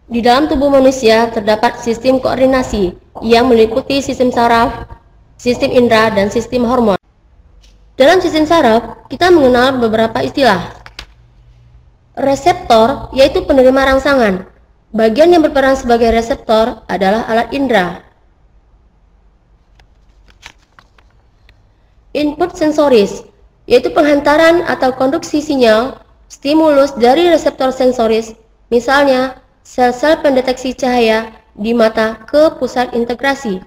Di dalam tubuh manusia terdapat sistem koordinasi yang meliputi sistem saraf, sistem indera, dan sistem hormon. Dalam sistem saraf, kita mengenal beberapa istilah. Reseptor, yaitu penerima rangsangan. Bagian yang berperan sebagai reseptor adalah alat indera. Input sensoris, yaitu penghantaran atau konduksi sinyal stimulus dari reseptor sensoris, misalnya sel-sel pendeteksi cahaya di mata ke pusat integrasi.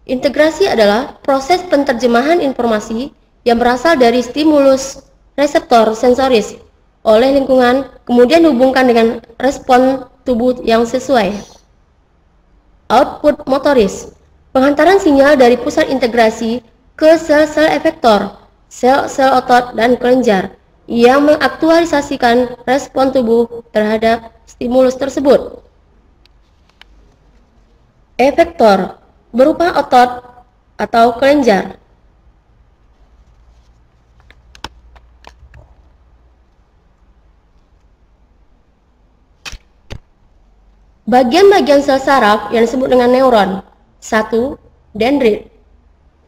Integrasi adalah proses penterjemahan informasi yang berasal dari stimulus reseptor sensoris oleh lingkungan, kemudian dihubungkan dengan respon tubuh yang sesuai. Output motoris, penghantaran sinyal dari pusat integrasi ke sel-sel efektor, sel-sel otot dan kelenjar yang mengaktualisasikan respon tubuh terhadap stimulus tersebut. Efektor berupa otot atau kelenjar. Bagian-bagian sel saraf yang disebut dengan neuron. 1. Dendrit,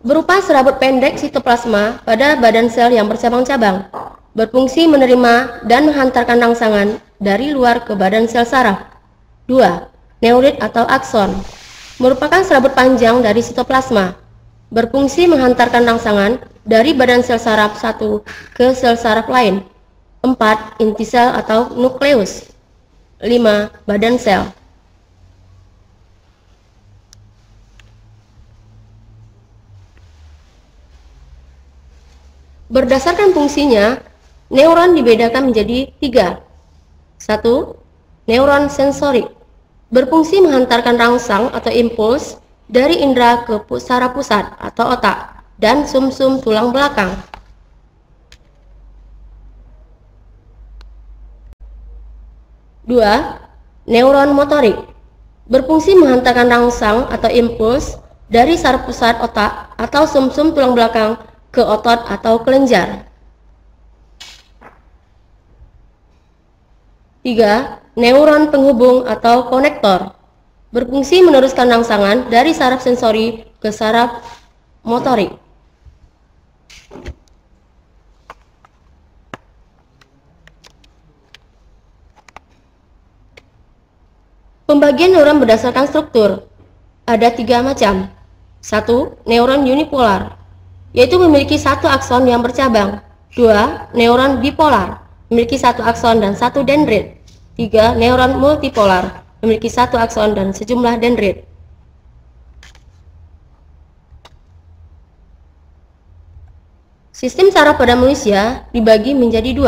berupa serabut pendek sitoplasma pada badan sel yang bercabang-cabang, berfungsi menerima dan menghantarkan rangsangan dari luar ke badan sel saraf. 2. Neurit atau akson, merupakan serabut panjang dari sitoplasma, berfungsi menghantarkan rangsangan dari badan sel saraf satu ke sel saraf lain. 4. Inti sel atau nukleus. 5. Badan sel. Berdasarkan fungsinya, neuron dibedakan menjadi 3. 1. Neuron sensorik, berfungsi menghantarkan rangsang atau impuls dari indera ke saraf pusat atau otak dan sumsum tulang belakang. 2. Neuron motorik, berfungsi menghantarkan rangsang atau impuls dari saraf pusat otak atau sumsum tulang belakang ke otot atau kelenjar. 3. Neuron penghubung atau konektor, berfungsi meneruskan rangsangan dari saraf sensori ke saraf motorik. Pembagian neuron berdasarkan struktur. Ada 3 macam. 1. Neuron unipolar, yaitu memiliki satu akson yang bercabang. 2. Neuron bipolar, memiliki satu akson dan satu dendrit. 3. Neuron multipolar, memiliki satu akson dan sejumlah dendrit. Sistem saraf pada manusia dibagi menjadi 2.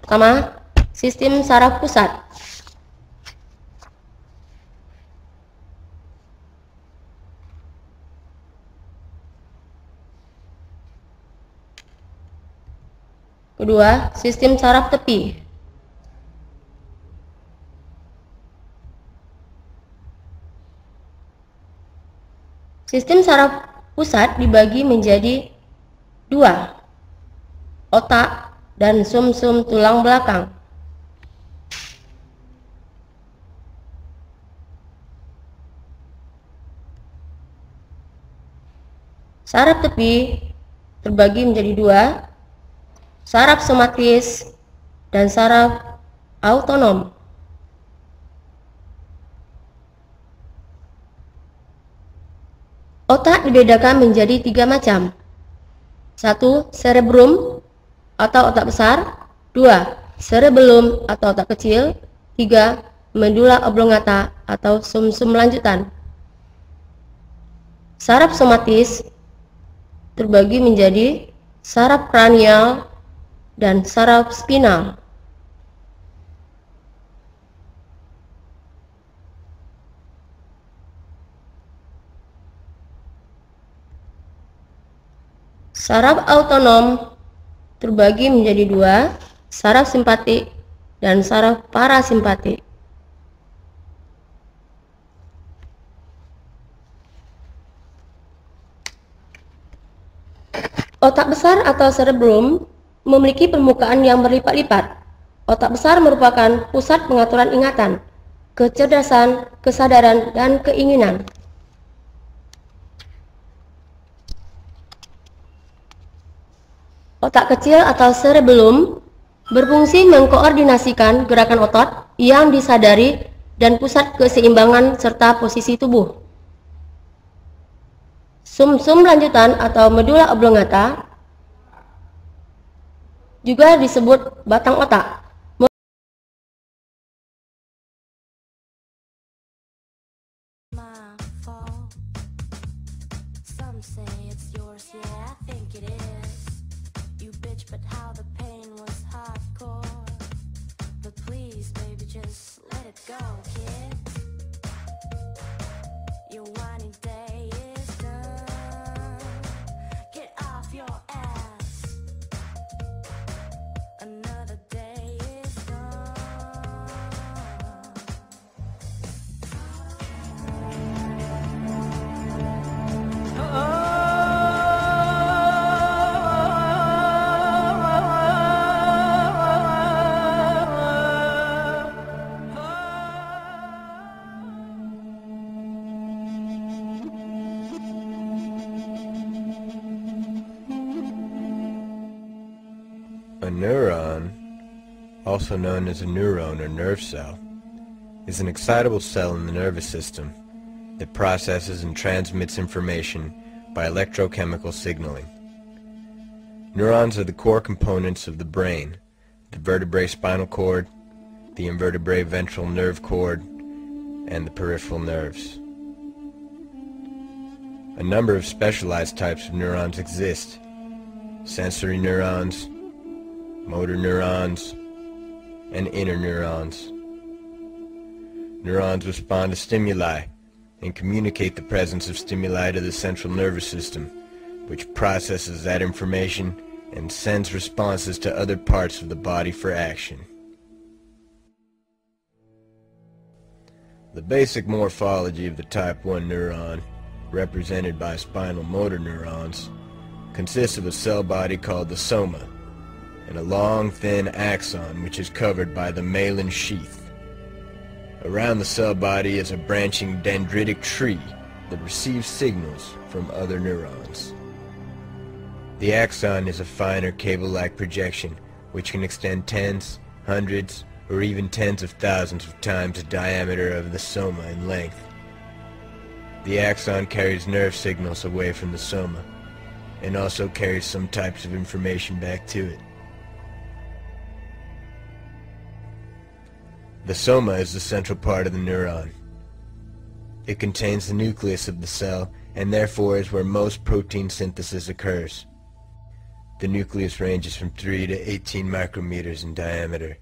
Pertama, sistem saraf pusat. Kedua, sistem saraf tepi. Sistem saraf pusat dibagi menjadi 2, otak dan sumsum tulang belakang. Saraf tepi terbagi menjadi 2, saraf somatis dan saraf autonom. Otak dibedakan menjadi 3 macam. 1. Cerebrum atau otak besar. 2. Cerebellum atau otak kecil. 3. Medulla oblongata atau sumsum lanjutan. Saraf somatis terbagi menjadi saraf kranial dan saraf spinal. Saraf autonom terbagi menjadi 2, saraf simpatik dan saraf parasimpatik. Otak besar atau cerebrum memiliki permukaan yang berlipat-lipat. Otak besar merupakan pusat pengaturan ingatan, kecerdasan, kesadaran, dan keinginan. Otak kecil atau cerebellum berfungsi mengkoordinasikan gerakan otot yang disadari dan pusat keseimbangan serta posisi tubuh. Sumsum lanjutan atau medula oblongata juga disebut batang otak. A neuron, also known as a neuron or nerve cell, is an excitable cell in the nervous system that processes and transmits information by electrochemical signaling. Neurons are the core components of the brain, the vertebrae spinal cord, the invertebrate ventral nerve cord, and the peripheral nerves. A number of specialized types of neurons exist: sensory neurons, motor neurons, and interneurons. Neurons respond to stimuli and communicate the presence of stimuli to the central nervous system, which processes that information and sends responses to other parts of the body for action. The basic morphology of the type 1 neuron, represented by spinal motor neurons, consists of a cell body called the soma, and a long, thin axon which is covered by the myelin sheath. Around the cell body is a branching dendritic tree that receives signals from other neurons. The axon is a finer cable-like projection which can extend tens, hundreds, or even tens of thousands of times the diameter of the soma in length. The axon carries nerve signals away from the soma, and also carries some types of information back to it. The soma is the central part of the neuron. It contains the nucleus of the cell, and therefore is where most protein synthesis occurs. The nucleus ranges from 3 to 18 micrometers in diameter.